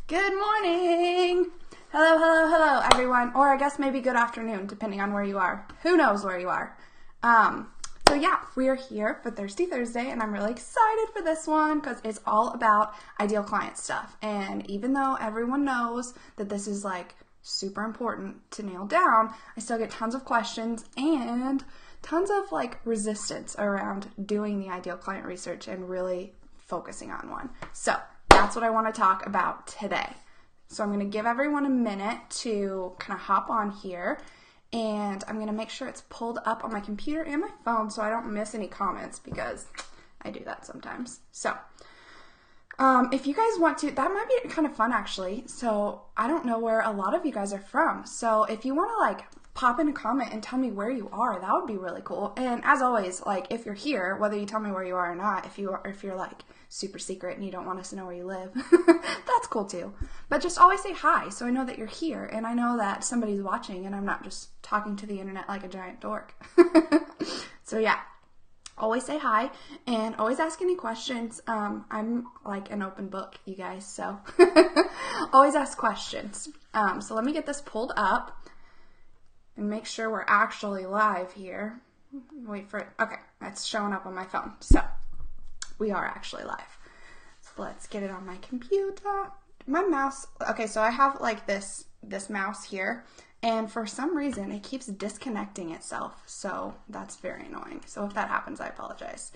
Good morning. Hello, hello, hello, everyone. Or I guess maybe good afternoon, depending on where you are. Who knows where you are? So yeah, we are here for Thirsty Thursday, and I'm really excited for this one because it's all about ideal client stuff. And even though everyone knows that this is like super important to nail down, I still get tons of questions and tons of like resistance around doing the ideal client research and really focusing on one. So that's what I want to talk about today. So I'm going to give everyone a minute to kind of hop on here, and I'm going to make sure it's pulled up on my computer and my phone so I don't miss any comments because I do that sometimes. So if you guys want to, that might be kind of fun actually. So I don't know where a lot of you guys are from. So if you want to like pop in a comment and tell me where you are, that would be really cool. And as always, like if you're here, whether you tell me where you are or not, if you're like super secret and you don't want us to know where you live, that's cool too. But just always say hi so I know that you're here and I know that somebody's watching and I'm not just talking to the internet like a giant dork. So yeah, always say hi and always ask any questions. I'm like an open book, you guys, so always ask questions. So let me get this pulled up and make sure we're actually live here. Wait for it. Okay, it's showing up on my phone. So we are actually live. So let's get it on my computer. My mouse, okay, so I have like this mouse here, and for some reason it keeps disconnecting itself. So that's very annoying. So if that happens, I apologize.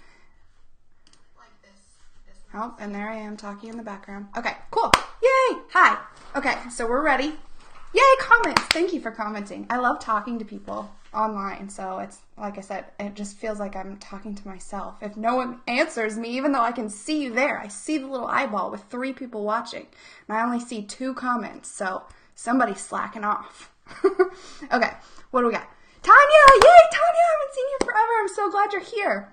Like this oh, and there I am talking in the background. Okay, cool. Yay! Hi. Okay, so we're ready. Yay, comments! Thank you for commenting. I love talking to people online, so it's, like I said, it just feels like I'm talking to myself. If no one answers me, even though I can see you there, I see the little eyeball with 3 people watching, and I only see 2 comments, so somebody's slacking off. Okay, what do we got? Tanya! Yay, Tanya! I haven't seen you forever. I'm so glad you're here.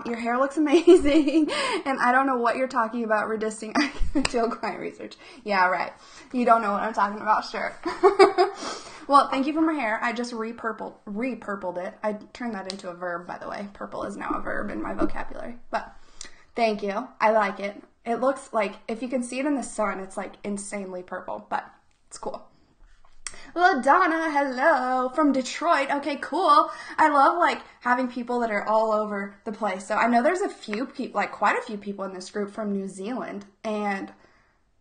Your hair looks amazing, and I don't know what you're talking about resisting ideal client research. Yeah, right. You don't know what I'm talking about, sure. Well, thank you for my hair. I just repurpled it. I turned that into a verb, by the way. Purple is now a verb in my vocabulary. But thank you. I like it. It looks like, if you can see it in the sun, it's like insanely purple, but it's cool. LaDonna, hello, from Detroit. Okay, cool. I love like having people that are all over the place. So I know there's a few people, like quite a few people in this group from New Zealand and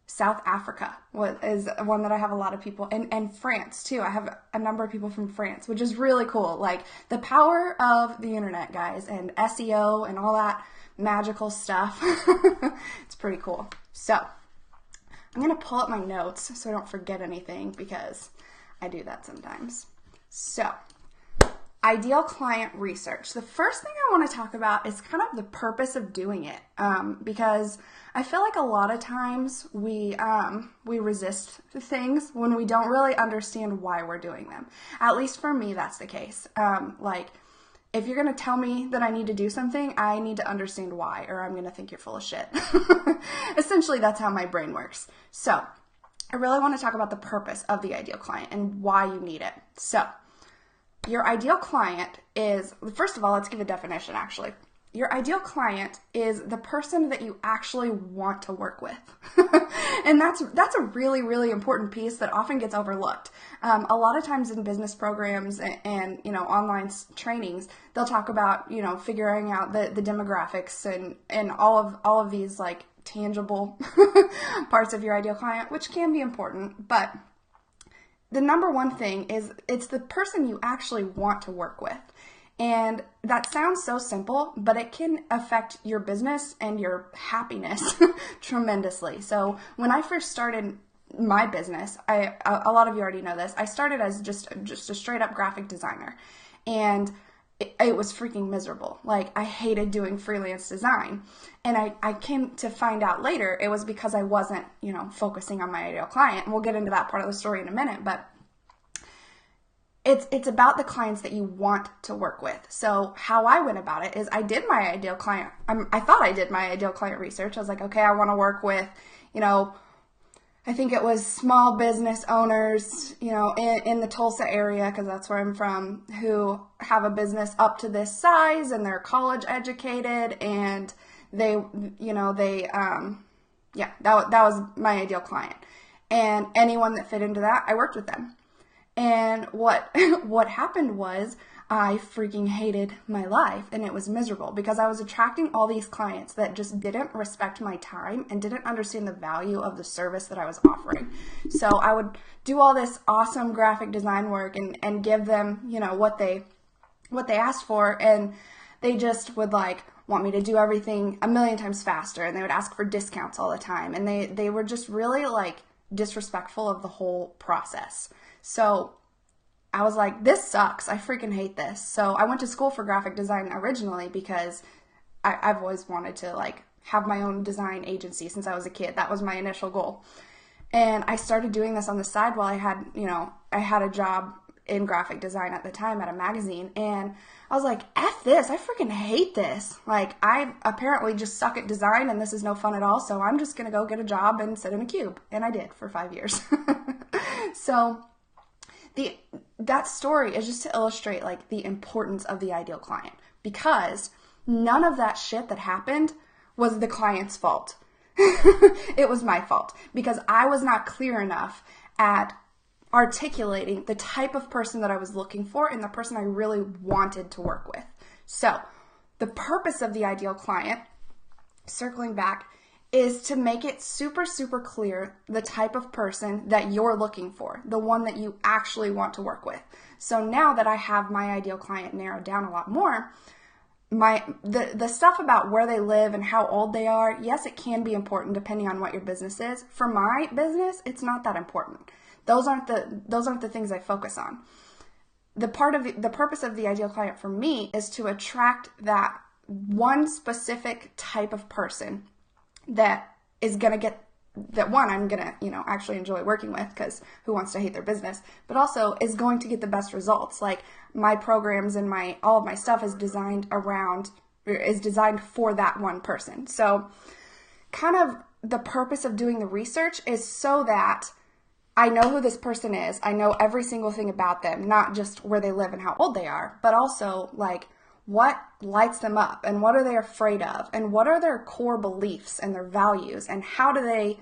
South Africa is one that I have a lot of people, and France too. I have a number of people from France, which is really cool. Like the power of the internet, guys, and SEO and all that magical stuff. It's pretty cool. So I'm going to pull up my notes so I don't forget anything because I do that sometimes. So, ideal client research. The first thing I want to talk about is kind of the purpose of doing it, because I feel like a lot of times we resist things when we don't really understand why we're doing them. At least for me, that's the case. Like, if you're going to tell me that I need to do something, I need to understand why, or I'm going to think you're full of shit. Essentially, that's how my brain works. So, I really want to talk about the purpose of the ideal client and why you need it. So, your ideal client is, first of all, let's give a definition actually. Your ideal client is the person that you actually want to work with. And that's a really, really important piece that often gets overlooked. A lot of times in business programs and online trainings, they'll talk about, figuring out the demographics and all of these like tangible parts of your ideal client, which can be important, but the number one thing is it's the person you actually want to work with. And that sounds so simple, but it can affect your business and your happiness tremendously. So when I first started my business, a lot of you already know this, I started as just a straight up graphic designer, and it was freaking miserable. Like, I hated doing freelance design. And I came to find out later it was because I wasn't, focusing on my ideal client. And we'll get into that part of the story in a minute, but it's about the clients that you want to work with. So how I went about it is I did my ideal client. I thought I did my ideal client research. I was like, okay, I want to work with, I think it was small business owners, in the Tulsa area, because that's where I'm from, who have a business up to this size and they're college educated and they yeah, that was my ideal client. And anyone that fit into that, I worked with them. And what happened was I freaking hated my life, and it was miserable because I was attracting all these clients that just didn't respect my time and didn't understand the value of the service that I was offering. So I would do all this awesome graphic design work and give them, you know, what they asked for, and they just would like want me to do everything a million times faster, and they would ask for discounts all the time, and they were just really like disrespectful of the whole process. So I was like, this sucks. I freaking hate this. So I went to school for graphic design originally because I've always wanted to like have my own design agency since I was a kid. That was my initial goal. And I started doing this on the side while I had a job in graphic design at the time at a magazine. And I was like, F this. I freaking hate this. Like, I apparently just suck at design and this is no fun at all. So I'm just going to go get a job and sit in a cube. And I did for 5 years. So that story is just to illustrate like the importance of the ideal client, because none of that shit that happened was the client's fault. It was my fault because I was not clear enough at articulating the type of person that I was looking for and the person I really wanted to work with. So the purpose of the ideal client, circling back, is to make it super, super clear the type of person that you're looking for, the one that you actually want to work with. So now that I have my ideal client narrowed down a lot more, the stuff about where they live and how old they are, yes, it can be important depending on what your business is. For my business, it's not that important. Those aren't the things I focus on. The purpose of the ideal client for me is to attract that one specific type of person that is going to get that one I'm going to, actually enjoy working with, because who wants to hate their business, but also is going to get the best results. Like my programs and all of my stuff is designed for that one person. So kind of the purpose of doing the research is so that I know who this person is. I know every single thing about them, not just where they live and how old they are, but also like what lights them up and what are they afraid of and what are their core beliefs and their values and how do they,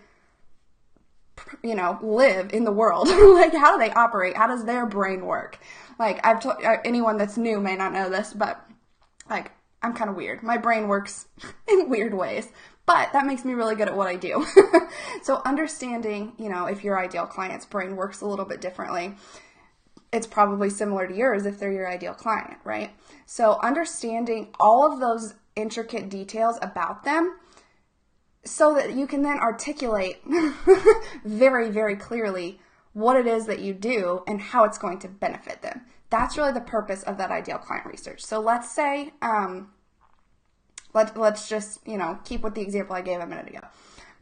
live in the world? Like, how do they operate? How does their brain work? Like, I've told anyone that's new may not know this, but like, I'm kind of weird. My brain works in weird ways, but that makes me really good at what I do. So understanding, if your ideal client's brain works a little bit differently, it's probably similar to yours if they're your ideal client, right? So understanding all of those intricate details about them so that you can then articulate very, very clearly what it is that you do and how it's going to benefit them. That's really the purpose of that ideal client research. So let's say, let's just, keep with the example I gave a minute ago.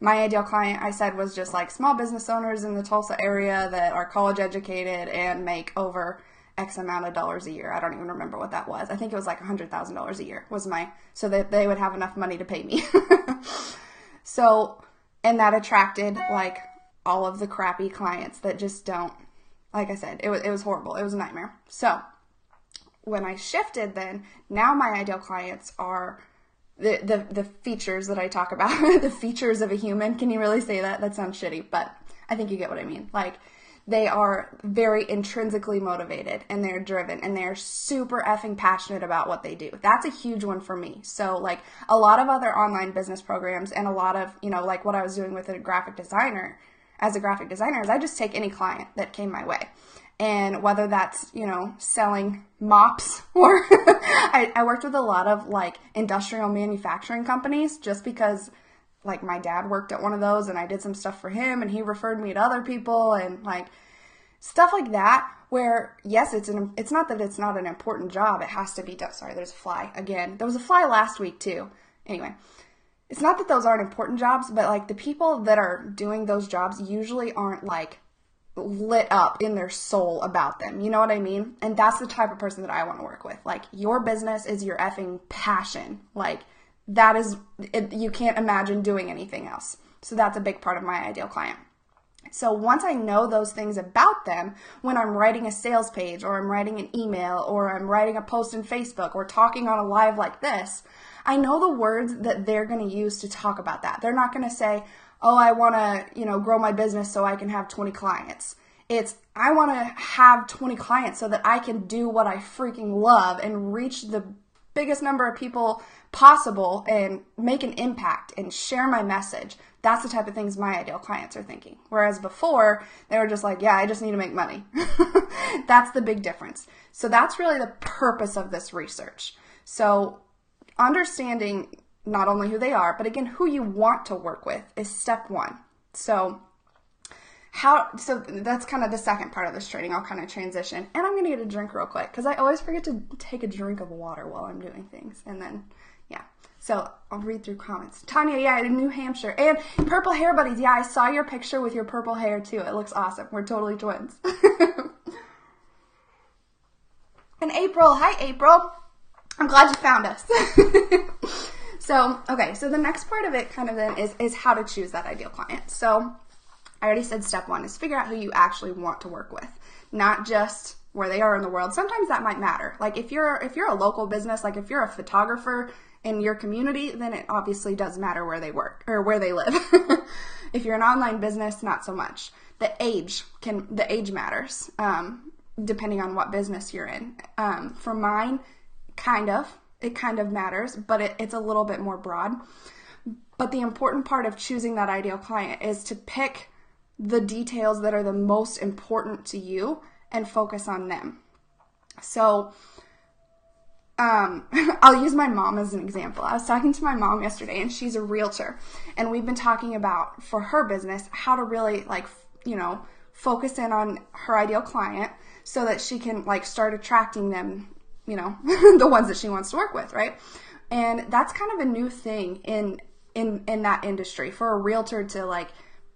My ideal client, I said, was just like small business owners in the Tulsa area that are college educated and make over X amount of dollars a year. I don't even remember what that was. I think it was like $100,000 a year so that they would have enough money to pay me. So, and that attracted like all of the crappy clients that just don't, like I said, it was horrible. It was a nightmare. So when I shifted then, now my ideal clients are the features that I talk about, the features of a human. Can you really say that? That sounds shitty, but I think you get what I mean. Like, they are very intrinsically motivated and they're driven and they're super effing passionate about what they do. That's a huge one for me. So like a lot of other online business programs and a lot of, like what I was doing with a graphic designer, as a graphic designer, is I just take any client that came my way. And whether that's, selling mops or I worked with a lot of like industrial manufacturing companies just because like my dad worked at one of those and I did some stuff for him and he referred me to other people and like stuff like that where yes, it's not that it's not an important job. It has to be done. Sorry, there's a fly again. There was a fly last week too. Anyway, it's not that those aren't important jobs, but like the people that are doing those jobs usually aren't like lit up in their soul about them. You know what I mean? And that's the type of person that I want to work with. Like, your business is your effing passion. Like, that is, you can't imagine doing anything else. So that's a big part of my ideal client. So once I know those things about them, when I'm writing a sales page or I'm writing an email or I'm writing a post in Facebook or talking on a live like this, I know the words that they're going to use to talk about that. They're not going to say, oh, I want to, grow my business so I can have 20 clients. It's, I want to have 20 clients so that I can do what I freaking love and reach the biggest number of people possible and make an impact and share my message. That's the type of things my ideal clients are thinking. Whereas before, they were just like, yeah, I just need to make money. That's the big difference. So that's really the purpose of this research. So understanding not only who they are, but again, who you want to work with is step one. So that's kind of the second part of this training. I'll kind of transition, and I'm going to get a drink real quick because I always forget to take a drink of water while I'm doing things. And then, yeah. So I'll read through comments. Tanya, yeah, in New Hampshire. And purple hair buddies. Yeah, I saw your picture with your purple hair too. It looks awesome. We're totally twins. And April. Hi, April. I'm glad you found us. So, okay. So the next part of it kind of then is how to choose that ideal client. So I already said step one is figure out who you actually want to work with, not just where they are in the world. Sometimes that might matter. Like if you're a local business, like if you're a photographer in your community, then it obviously does matter where they work or where they live. If you're an online business, not so much. The age matters, depending on what business you're in. For mine, it kind of matters, but it's a little bit more broad. But the important part of choosing that ideal client is to pick the details that are the most important to you and focus on them. So I'll use my mom as an example. I was talking to my mom yesterday, and she's a realtor, and we've been talking about, for her business, how to really focus in on her ideal client so that she can start attracting them, the ones that she wants to work with, right? And that's kind of a new thing in that industry for a realtor to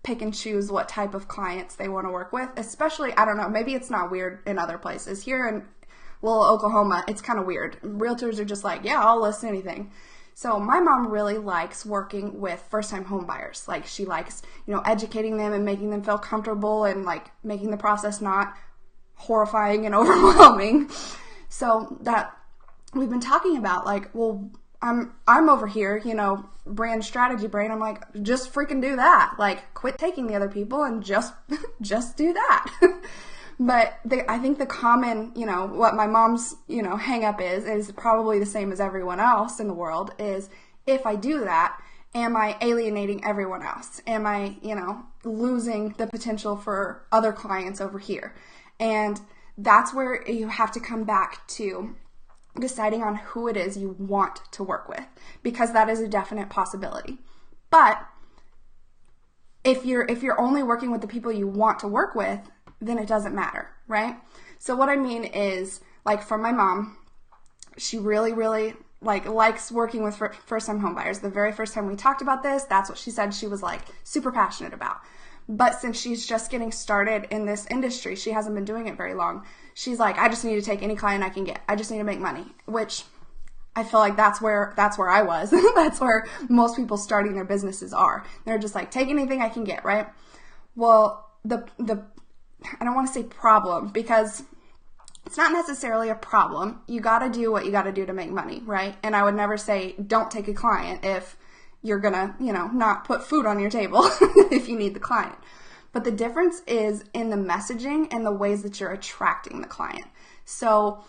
pick and choose what type of clients they want to work with, especially, I don't know, maybe it's not weird in other places. Here in little Oklahoma, it's kind of weird. Realtors are just like, yeah, I'll list anything. So my mom really likes working with first-time home buyers. She likes, educating them and making them feel comfortable and making the process not horrifying and overwhelming. So that we've been talking about well, I'm over here, brand strategy brain. I'm like, just freaking do that. Quit taking the other people and just do that. But I think the common, what my mom's, hang up is probably the same as everyone else in the world is, if I do that, am I alienating everyone else? Am I, losing the potential for other clients over here? And that's where you have to come back to deciding on who it is you want to work with, because that is a definite possibility. But if you're only working with the people you want to work with, then it doesn't matter, right? So what I mean is, for my mom, she really, really likes working with first-time home buyers. The very first time we talked about this, that's what she said she was super passionate about. But since she's just getting started in this industry, she hasn't been doing it very long. She's like, I just need to take any client I can get. I just need to make money, which I feel like that's where I was. That's where most people starting their businesses are. They're just take anything I can get, right? Well, I don't want to say problem, because it's not necessarily a problem. You got to do what you got to do to make money, right? And I would never say don't take a client if you're going to, not put food on your table if you need the client. But the difference is in the messaging and the ways that you're attracting the client. So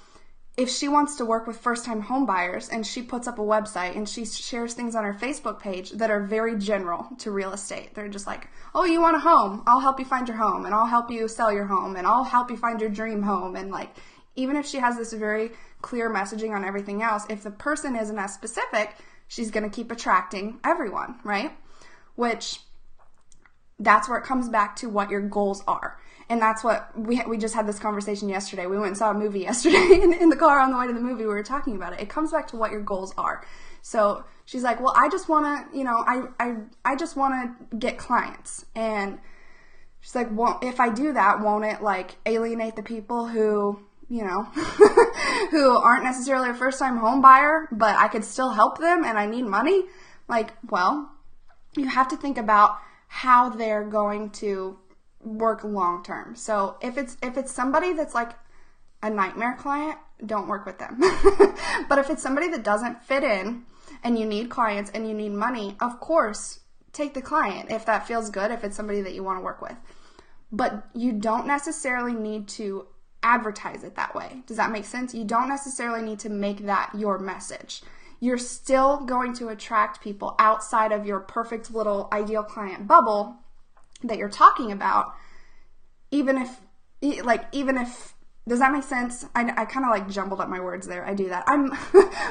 if she wants to work with first-time home buyers and she puts up a website and she shares things on her Facebook page that are very general to real estate, they're just oh, you want a home? I'll help you find your home, and I'll help you sell your home, and I'll help you find your dream home. And even if she has this very clear messaging on everything else, if the person isn't as specific, she's going to keep attracting everyone, right? Which, that's where it comes back to what your goals are. And that's what we just had this conversation yesterday. We went and saw a movie yesterday in the car on the way to the movie. We were talking about it. It comes back to what your goals are. So she's like, well, I just want to, I just want to get clients. And she's like, well, if I do that, won't it alienate the people who, who aren't necessarily a first-time home buyer, but I could still help them and I need money? Well, you have to think about how they're going to work long term. So if it's somebody that's a nightmare client, don't work with them. But if it's somebody that doesn't fit in and you need clients and you need money, of course take the client if that feels good, if it's somebody that you want to work with. But you don't necessarily need to advertise it that way. Does that make sense? You don't necessarily need to make that your message. You're still going to attract people outside of your perfect little ideal client bubble that you're talking about, even if, does that make sense? I kind of like jumbled up my words there. I do that.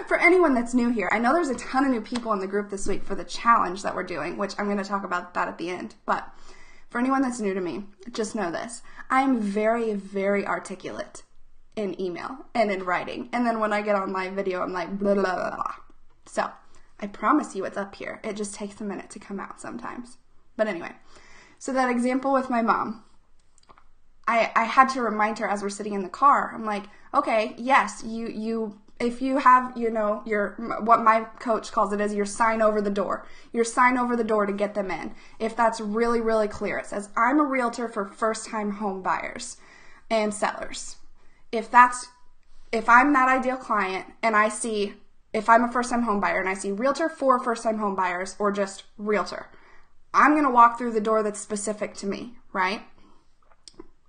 For anyone that's new here, I know there's a ton of new people in the group this week for the challenge that we're doing, which I'm going to talk about that at the end. But for anyone that's new to me, just know this. I am very, very articulate in email and in writing. And then when I get on my video, I'm like, blah, blah, blah, blah. So I promise you it's up here. It just takes a minute to come out sometimes. But anyway, so that example with my mom, I had to remind her as we're sitting in the car. I'm like, okay, yes, if you have, what my coach calls it is your sign over the door. Your sign over the door to get them in. If that's really, really clear, it says, I'm a realtor for first-time home buyers and sellers. If I'm that ideal client and I see, if I'm a first-time home buyer and I see realtor for first-time home buyers or just realtor, I'm going to walk through the door that's specific to me, right?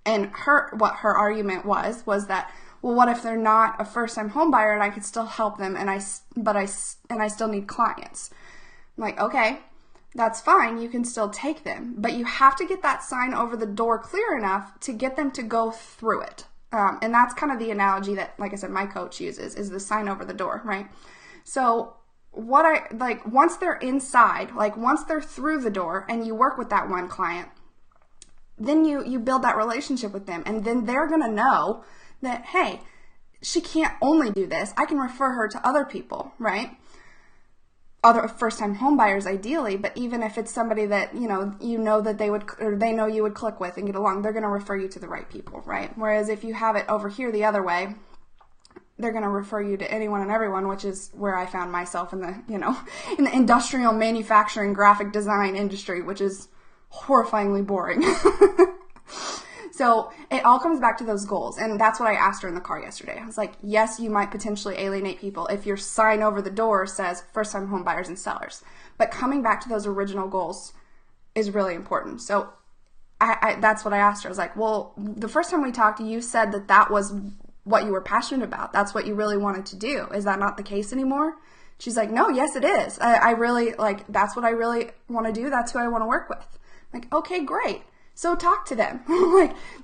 And what her argument was that, well, what if they're not a first-time home buyer and I could still help them and I still need clients? I'm like, okay, that's fine. You can still take them, but you have to get that sign over the door clear enough to get them to go through it. And that's kind of the analogy that, like I said, my coach uses is the sign over the door, right? So once they're inside, once they're through the door and you work with that one client, then you build that relationship with them, and then they're going to know that, hey, she can't only do this. I can refer her to other people, right? Other first-time home buyers ideally, but even if it's somebody that, that they know you would click with and get along, they're going to refer you to the right people, right? Whereas if you have it over here the other way, they're going to refer you to anyone and everyone, which is where I found myself in the, in the industrial manufacturing graphic design industry, which is horrifyingly boring. So it all comes back to those goals. And that's what I asked her in the car yesterday. I was like, yes, you might potentially alienate people if your sign over the door says first-time home buyers and sellers. But coming back to those original goals is really important. So that's what I asked her. I was like, well, the first time we talked, you said that was what you were passionate about. That's what you really wanted to do. Is that not the case anymore? She's like, no, yes, it is. I really, that's what I really want to do. That's who I want to work with. I'm like, okay, great. So talk to them.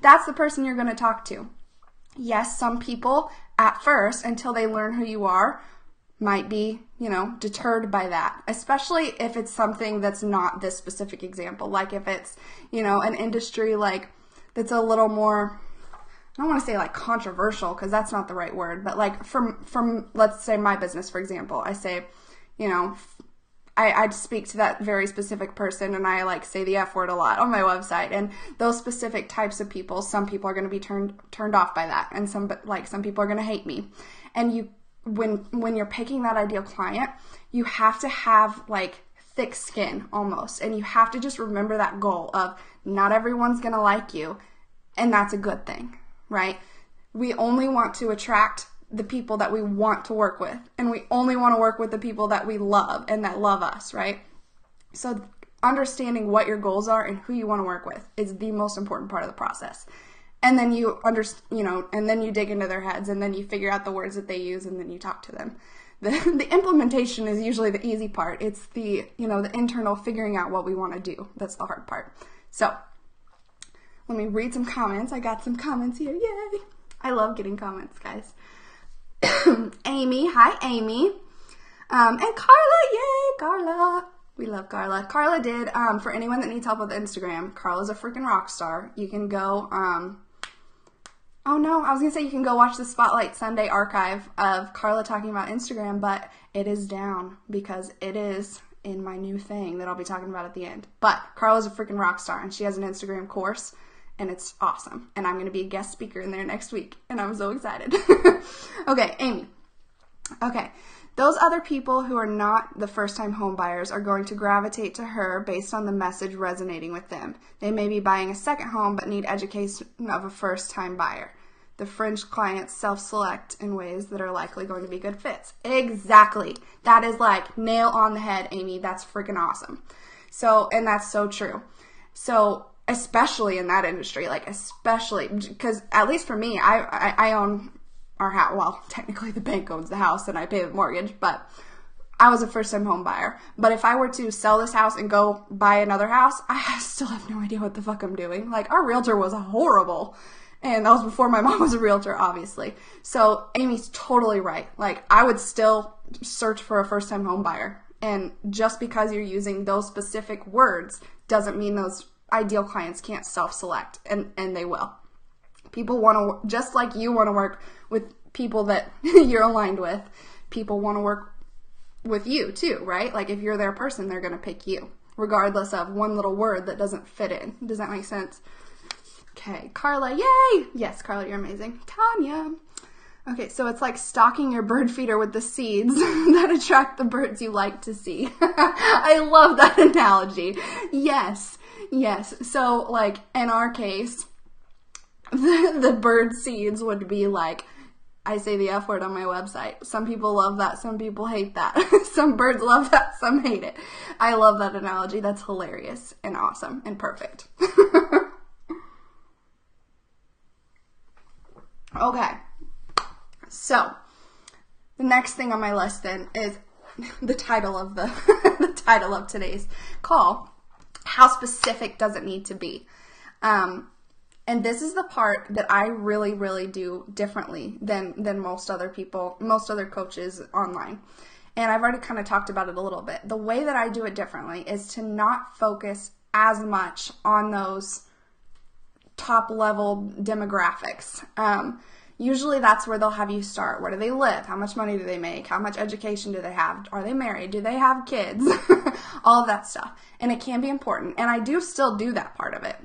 That's the person you're going to talk to. Yes, some people at first, until they learn who you are, might be, deterred by that, especially if it's something that's not this specific example. Like if it's, an industry that's a little more, I don't want to say controversial because that's not the right word, but from let's say my business, for example, I say, I'd speak to that very specific person and I say the F word a lot on my website, and those specific types of people, some people are going to be turned off by that, and some people are going to hate me. And when you're picking that ideal client, you have to have thick skin almost, and you have to just remember that goal of not everyone's going to like you, and that's a good thing, right? We only want to attract the people that we want to work with, and we only want to work with the people that we love and that love us, right? So understanding what your goals are and who you want to work with is the most important part of the process. And then and then you dig into their heads, and then you figure out the words that they use, and then you talk to them. The implementation is usually the easy part. It's the internal figuring out what we want to do. That's the hard part. So let me read some comments. I got some comments here. Yay! I love getting comments, guys. Amy, hi Amy, and Carla, yay, Carla, we love Carla. Carla did, for anyone that needs help with Instagram, Carla's a freaking rock star. You can go, oh no, I was gonna say you can go watch the Spotlight Sunday archive of Carla talking about Instagram, but it is down because it is in my new thing that I'll be talking about at the end. But Carla's a freaking rock star, and she has an Instagram course, and it's awesome. And I'm going to be a guest speaker in there next week, and I'm so excited. Okay, Amy. Okay, those other people who are not the first-time home buyers are going to gravitate to her based on the message resonating with them. They may be buying a second home but need education of a first-time buyer. The fringe clients self-select in ways that are likely going to be good fits. Exactly. That is nail on the head, Amy. That's freaking awesome. So, and that's so true. So, especially in that industry, like especially because at least for me, I own our house. Well, technically the bank owns the house and I pay the mortgage, but I was a first-time home buyer. But if I were to sell this house and go buy another house, I still have no idea what the fuck I'm doing. Like, our realtor was horrible. And that was before my mom was a realtor, obviously. So Amy's totally right. Like, I would still search for a first-time home buyer. And just because you're using those specific words doesn't mean those ideal clients can't self-select. And they will. People want to, just like you want to work with people that you're aligned with, people want to work with you too, right? Like if you're their person, they're going to pick you, regardless of one little word that doesn't fit in. Does that make sense? Okay, Carla, yay! Yes, Carla, you're amazing. Tanya. Okay, so it's like stocking your bird feeder with the seeds that attract the birds you like to see. I love that analogy. Yes. So like in our case, the bird seeds would be like, I say the F word on my website. Some people love that. Some people hate that. Some birds love that. Some hate it. I love that analogy. That's hilarious and awesome and perfect. Okay. So the next thing on my list then is the title of the title of today's call. How specific does it need to be? And this is the part that I really, really do differently than most other people, most other coaches online. And I've already kind of talked about it a little bit. The way that I do it differently is to not focus as much on those top level demographics. Usually that's where they'll have you start. Where do they live? How much money do they make? How much education do they have? Are they married? Do they have kids? All of that stuff. And it can be important. And I do still do that part of it.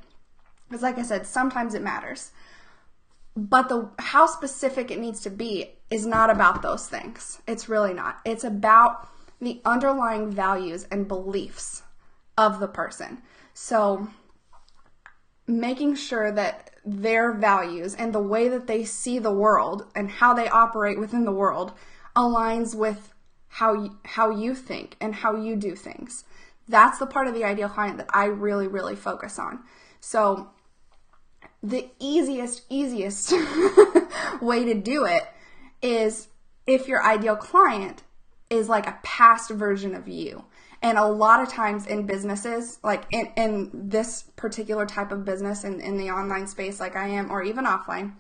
Because like I said, sometimes it matters. But how specific it needs to be is not about those things. It's really not. It's about the underlying values and beliefs of the person. So making sure that their values and the way that they see the world and how they operate within the world aligns with how you think and how you do things. That's the part of the ideal client that I really, really focus on. So the easiest way to do it is if your ideal client is like a past version of you. And a lot of times in businesses, like in this particular type of business in the online space like I am, or even offline,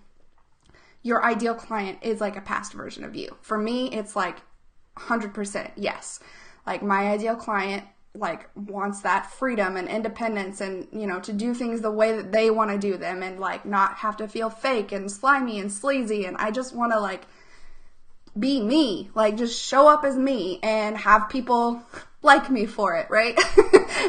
your ideal client is like a past version of you. For me, it's like 100% yes. Like my ideal client like wants that freedom and independence and, you know, to do things the way that they want to do them and like not have to feel fake and slimy and sleazy. And I just want to like be me, like just show up as me and have people like me for it, right?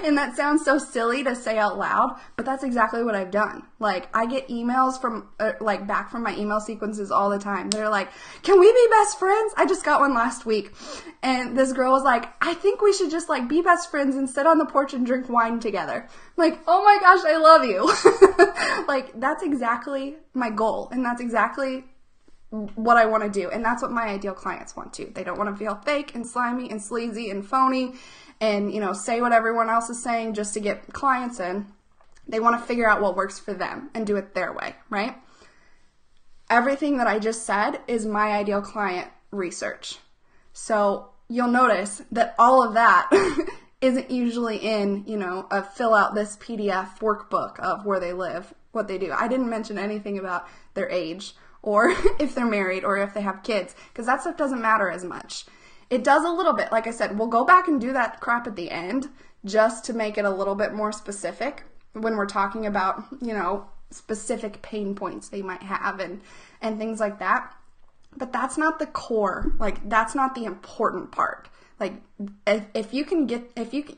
And that sounds so silly to say out loud, but that's exactly what I've done. Like I get emails from back from my email sequences all the time. They're like, can we be best friends? I just got one last week. And this girl was like, I think we should just like be best friends and sit on the porch and drink wine together. I'm like, oh my gosh, I love you. Like that's exactly my goal. And that's exactly what I want to do. And that's what my ideal clients want to. They don't want to feel fake and slimy and sleazy and phony and, you know, say what everyone else is saying just to get clients in. They want to figure out what works for them and do it their way, right? Everything that I just said is my ideal client research. So you'll notice that all of that isn't usually in, you know, a fill out this PDF workbook of where they live, what they do. I didn't mention anything about their age or if they're married or if they have kids, because that stuff doesn't matter as much. It does a little bit. Like I said, we'll go back and do that crap at the end just to make it a little bit more specific when we're talking about, you know, specific pain points they might have and things like that. But that's not the core. Like, that's not the important part. Like, if you can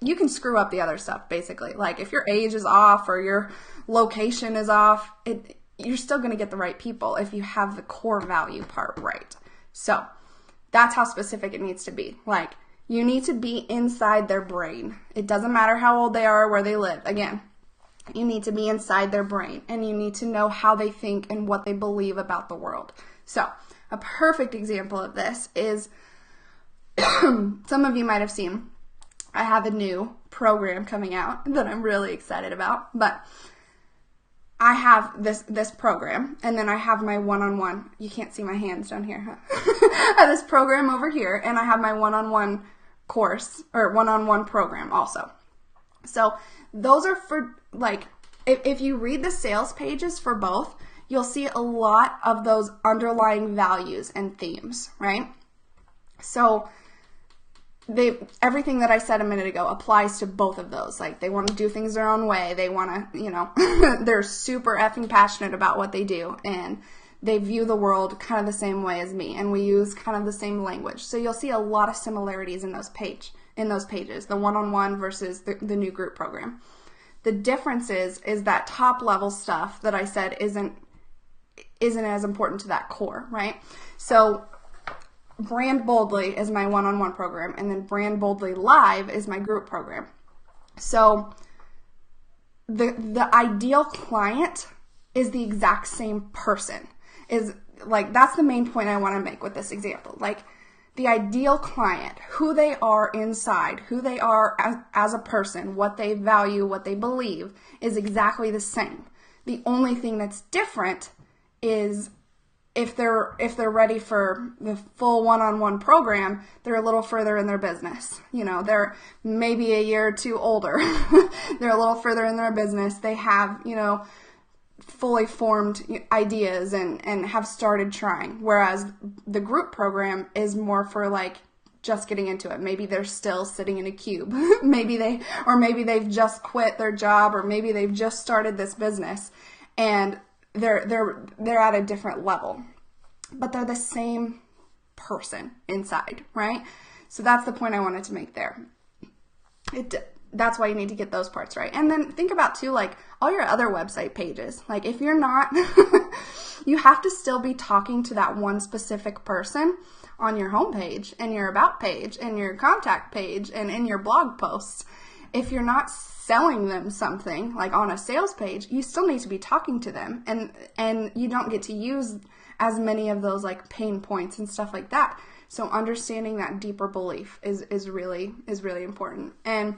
you can screw up the other stuff, basically. Like, if your age is off or your location is off, you're still going to get the right people if you have the core value part right. So that's how specific it needs to be. Like, you need to be inside their brain. It doesn't matter how old they are or where they live. Again, you need to be inside their brain and you need to know how they think and what they believe about the world. So a perfect example of this is some of you might have seen I have a new program coming out that I'm really excited about, but I have this program, and then I have my one-on-one. You can't see my hands down here, huh? I have this program over here, and I have my one-on-one course, or one-on-one program also. So those are for, like, if you read the sales pages for both, you'll see a lot of those underlying values and themes, right? So everything that I said a minute ago applies to both of those. Like, they want to do things their own way. They want to, you know, they're super effing passionate about what they do, and they view the world kind of the same way as me, and we use kind of the same language. So you'll see a lot of similarities in those pages, the one-on-one versus the new group program. The difference is that top level stuff that I said isn't as important to that core, right? So Brand Boldly is my one-on-one program, and then Brand Boldly Live is my group program. So the ideal client is the exact same person. Is like, that's the main point I want to make with this example. Like, the ideal client, who they are inside, who they are as a person, what they value, what they believe, is exactly the same. The only thing that's different is if they're ready for the full one-on-one program, they're a little further in their business. You know, they're maybe a year or two older. They're a little further in their business. They have, you know, fully formed ideas and have started trying. Whereas the group program is more for, like, just getting into it. Maybe they're still sitting in a cube. maybe they've just quit their job, or maybe they've just started this business, and they're at a different level, but they're the same person inside, right? So that's the point I wanted to make there. That's why you need to get those parts right. And then think about too, like, all your other website pages. Like, if you're not, you have to still be talking to that one specific person on your homepage and your about page and your contact page and in your blog posts. If you're not selling them something, like on a sales page, you still need to be talking to them, and you don't get to use as many of those, like, pain points and stuff like that. So understanding that deeper belief is really important. And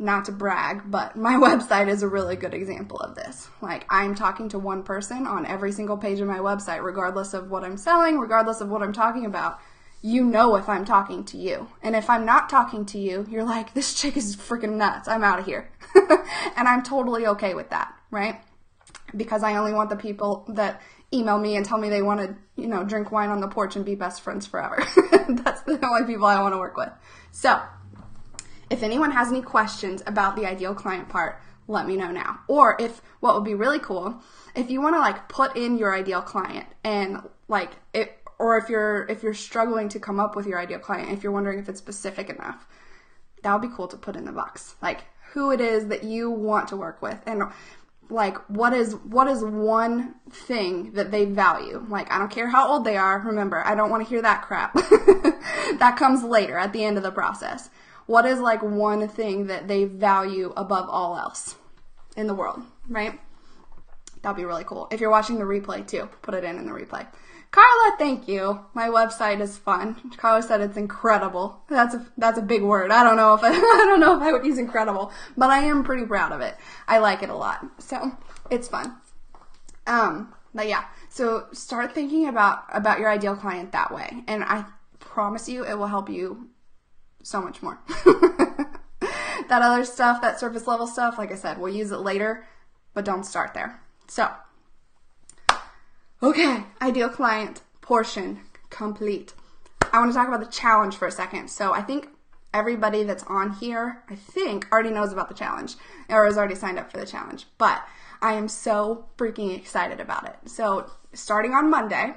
not to brag, but my website is a really good example of this. Like, I'm talking to one person on every single page of my website, regardless of what I'm selling, regardless of what I'm talking about. You know if I'm talking to you. And if I'm not talking to you, you're like, this chick is freaking nuts. I'm out of here. And I'm totally okay with that, right? Because I only want the people that email me and tell me they want to, you know, drink wine on the porch and be best friends forever. That's the only people I want to work with. So if anyone has any questions about the ideal client part, let me know now. Or if, what would be really cool, if you want to, like, put in your ideal client, and, like, it, or if you're struggling to come up with your ideal client, if you're wondering if it's specific enough, that would be cool to put in the box. Like, who it is that you want to work with, and, like, what is one thing that they value. Like, I don't care how old they are. Remember, I don't want to hear that crap. That comes later at the end of the process. What is, like, one thing that they value above all else in the world, right? That'd be really cool. If you're watching the replay too, put it in the replay. Carla, thank you. My website is fun. Carla said it's incredible. That's a big word. I don't know if I would use incredible, but I am pretty proud of it. I like it a lot. So it's fun. But yeah, so start thinking about your ideal client that way. And I promise you it will help you so much more. That other stuff, that surface level stuff, like I said, we'll use it later, but don't start there. So, okay, ideal client portion complete. I want to talk about the challenge for a second. So I think everybody that's on here, already knows about the challenge or has already signed up for the challenge, but I am so freaking excited about it. So starting on Monday,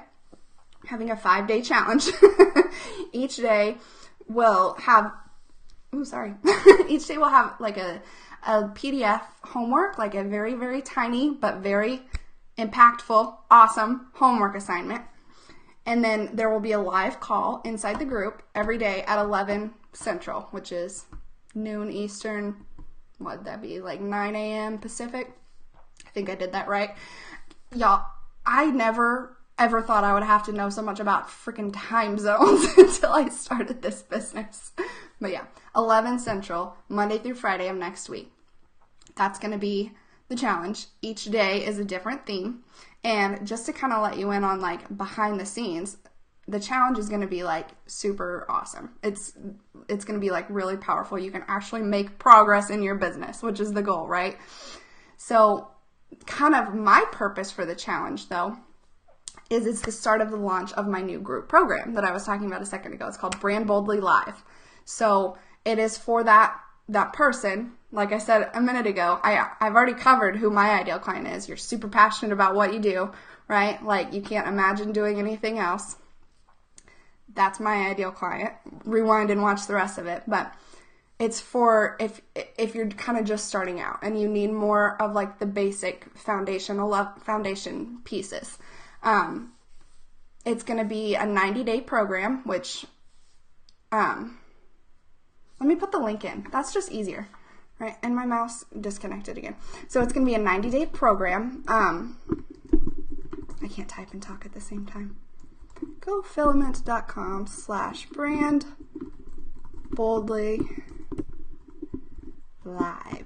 having a 5-day challenge. Each day we'll have, each day we'll have, like, a PDF homework, like a very, very tiny but very impactful, awesome homework assignment. And then there will be a live call inside the group every day at 11 Central, which is noon Eastern. What'd that be? Like 9 a.m. Pacific? I think I did that right. Y'all, I never ever thought I would have to know so much about freaking time zones until I started this business. But yeah, 11 Central, Monday through Friday of next week. That's going to be the challenge. Each day is a different theme. And just to kind of let you in on like behind the scenes, the challenge is going to be like super awesome. It's going to be like really powerful. You can actually make progress in your business, which is the goal, right? So kind of my purpose for the challenge though is it's the start of the launch of my new group program that I was talking about a second ago. It's called Brand Boldly Live. So it is for that person. Like I said a minute ago, I've already covered who my ideal client is. You're super passionate about what you do, right? Like you can't imagine doing anything else. That's my ideal client. Rewind and watch the rest of it. But it's for if you're kind of just starting out and you need more of like the basic foundation pieces. It's going to be a 90-day program, which, let me put the link in. That's just easier, right? And my mouse disconnected again. So it's going to be a 90-day program. I can't type and talk at the same time. GoFilament.com/brand boldly live.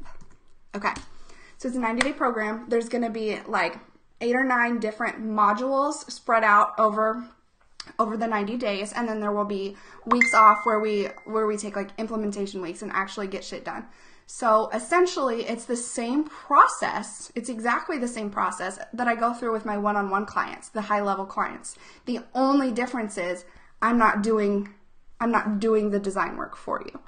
Okay. So it's a 90-day program. There's going to be like 8 or 9 different modules spread out over the 90 days, and then there will be weeks off where we take like implementation weeks and actually get shit done. So essentially it's the same process. It's exactly the same process that I go through with my one-on-one clients, the high-level clients. The only difference is I'm not doing the design work for you.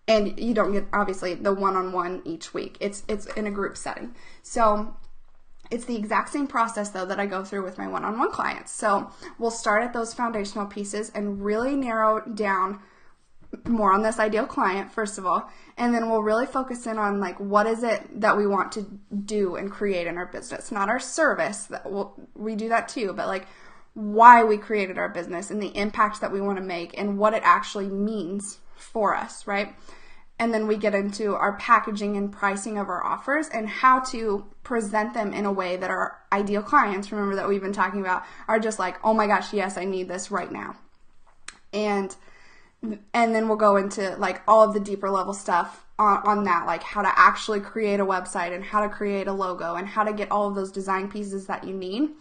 And you don't get obviously the one-on-one each week. It's in a group setting. So it's the exact same process, though, that I go through with my one-on-one clients. So we'll start at those foundational pieces and really narrow down more on this ideal client, first of all, and then we'll really focus in on, like, what is it that we want to do and create in our business. Not our service, we do that too, but, like, why we created our business and the impact that we want to make and what it actually means for us, right? And then we get into our packaging and pricing of our offers and how to present them in a way that our ideal clients, remember that we've been talking about, are just like, oh my gosh, yes, I need this right now. And then we'll go into like all of the deeper level stuff on that, like how to actually create a website and how to create a logo and how to get all of those design pieces that you need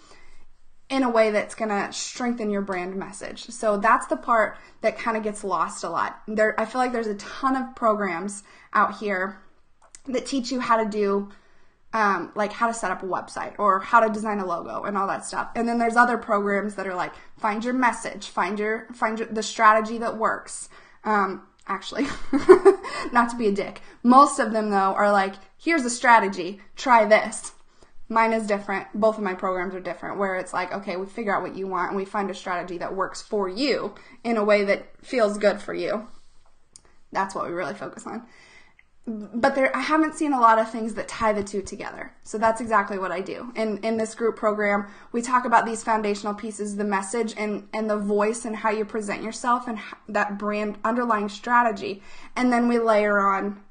in a way that's going to strengthen your brand message. So that's the part that kind of gets lost a lot. I feel like there's a ton of programs out here that teach you how to do, like how to set up a website or how to design a logo and all that stuff. And then there's other programs that are like, find your message, find the strategy that works. Actually, not to be a dick. Most of them though are like, here's a strategy, try this. Mine is different. Both of my programs are different, where it's like, okay, we figure out what you want and we find a strategy that works for you in a way that feels good for you. That's what we really focus on. But I haven't seen a lot of things that tie the two together. So that's exactly what I do. In this group program, we talk about these foundational pieces, the message and the voice and how you present yourself and that brand underlying strategy. And then we layer on,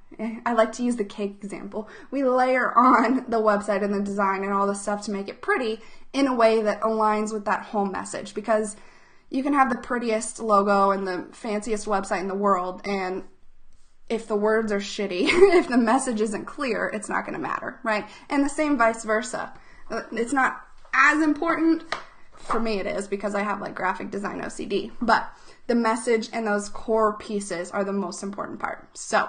I like to use the cake example. We layer on the website and the design and all the stuff to make it pretty in a way that aligns with that whole message, because you can have the prettiest logo and the fanciest website in the world, and if the words are shitty, if the message isn't clear, it's not going to matter, right? And the same vice versa. It's not as important. For me it is, because I have like graphic design OCD, but the message and those core pieces are the most important part. So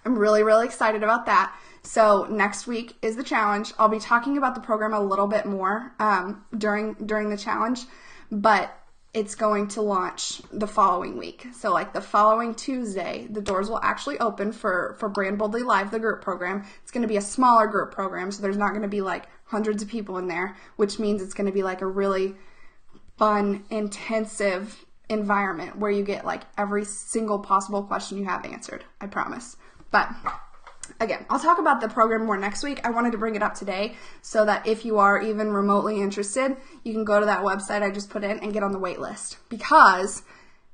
I'm really, really excited about that. So next week is the challenge. I'll be talking about the program a little bit more during the challenge, but it's going to launch the following week. So like the following Tuesday, the doors will actually open for Brand Boldly Live, the group program. It's going to be a smaller group program, so there's not going to be like hundreds of people in there, which means it's going to be like a really fun, intensive environment where you get like every single possible question you have answered. I promise. But again, I'll talk about the program more next week. I wanted to bring it up today so that if you are even remotely interested, you can go to that website I just put in and get on the wait list. Because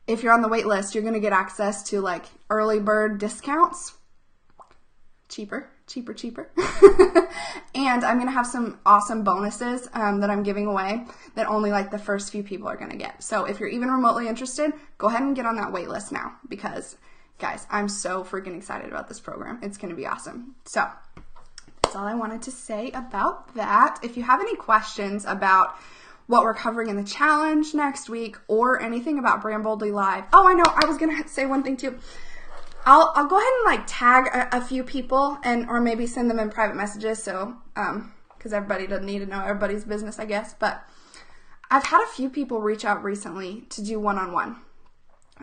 if you're on the wait list, you're going to get access to like early bird discounts, cheaper, cheaper. And I'm going to have some awesome bonuses that I'm giving away that only like the first few people are going to get. So if you're even remotely interested, go ahead and get on that wait list now because, guys, I'm so freaking excited about this program. It's going to be awesome. So that's all I wanted to say about that. If you have any questions about what we're covering in the challenge next week or anything about Brand Boldly Live. Oh, I know. I was going to say one thing too. I'll go ahead and like tag a few people or maybe send them in private messages. So, cause everybody doesn't need to know everybody's business, I guess, but I've had a few people reach out recently to do one-on-one.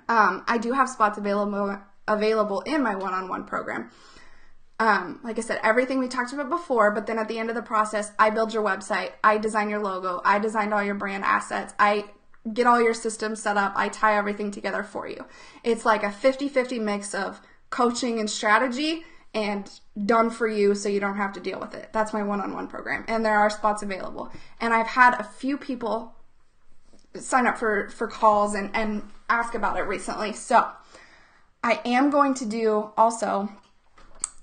I do have spots available in my one-on-one program. Like I said, everything we talked about before, but then at the end of the process, I build your website, I design your logo, I designed all your brand assets, I get all your systems set up, I tie everything together for you. It's like a 50-50 mix of coaching and strategy and done for you so you don't have to deal with it. That's my one-on-one program, and there are spots available. And I've had a few people sign up for calls and ask about it recently. So I am going to do also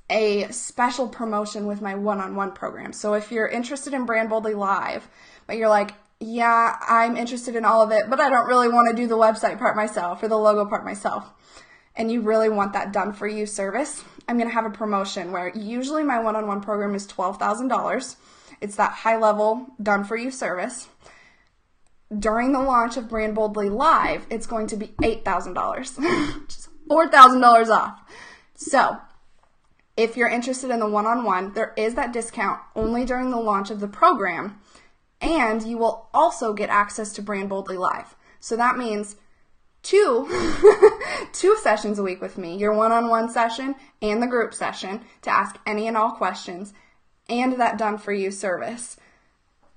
a special promotion with my one-on-one program. So if you're interested in Brand Boldly Live, but you're like, yeah, I'm interested in all of it, but I don't really want to do the website part myself or the logo part myself, and you really want that done for you service, I'm going to have a promotion where usually my one-on-one program is $12,000. It's that high level done for you service. During the launch of Brand Boldly Live, it's going to be $8,000, just $4,000 off. So if you're interested in the one-on-one, there is that discount only during the launch of the program, and you will also get access to Brand Boldly Live. So that means two sessions a week with me, your one-on-one session and the group session to ask any and all questions, and that done-for-you service.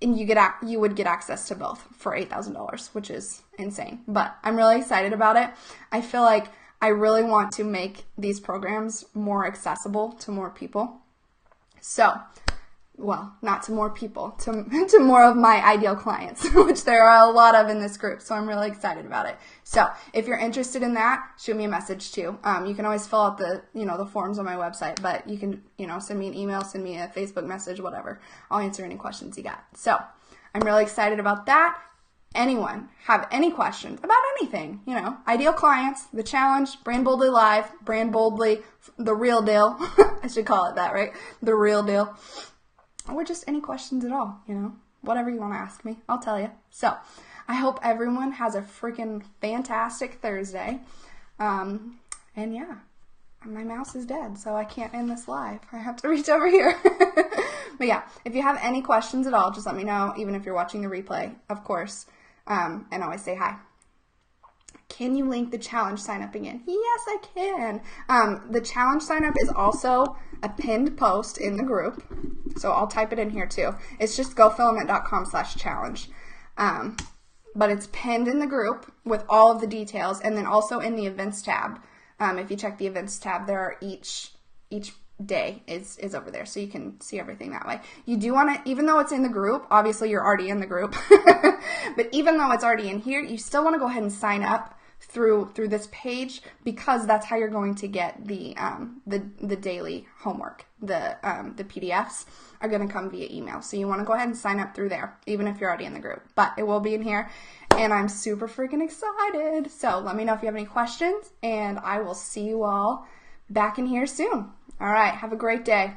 And you would get access to both for $8,000, which is insane. But I'm really excited about it. I feel like I really want to make these programs more accessible to more people. So, well, not to more people, to more of my ideal clients, which there are a lot of in this group. So I'm really excited about it. So if you're interested in that, shoot me a message too. You can always fill out the forms on my website, but you can, send me an email, send me a Facebook message, whatever. I'll answer any questions you got. So I'm really excited about that. Anyone have any questions about anything, ideal clients, the challenge, Brand Boldly Live, Brand Boldly, the real deal. I should call it that, right? The real deal. Or just any questions at all, whatever you want to ask me, I'll tell you. So I hope everyone has a freaking fantastic Thursday. And yeah, my mouse is dead, so I can't end this live. I have to reach over here. But yeah, if you have any questions at all, just let me know, even if you're watching the replay, of course. And always say hi. Can you link the challenge sign up again? Yes, I can. The challenge sign up is also a pinned post in the group. So I'll type it in here too. It's just gofilament.com/challenge. But it's pinned in the group with all of the details, and then also in the events tab. If you check the events tab, there are each day is over there, so you can see everything that way. You do want to, even though it's in the group, obviously you're already in the group, but even though it's already in here, you still want to go ahead and sign up through this page, because that's how you're going to get the daily homework. The PDFs are going to come via email, so you want to go ahead and sign up through there, even if you're already in the group. But it will be in here, and I'm super freaking excited. So let me know if you have any questions, and I will see you all back in here soon. All right, have a great day.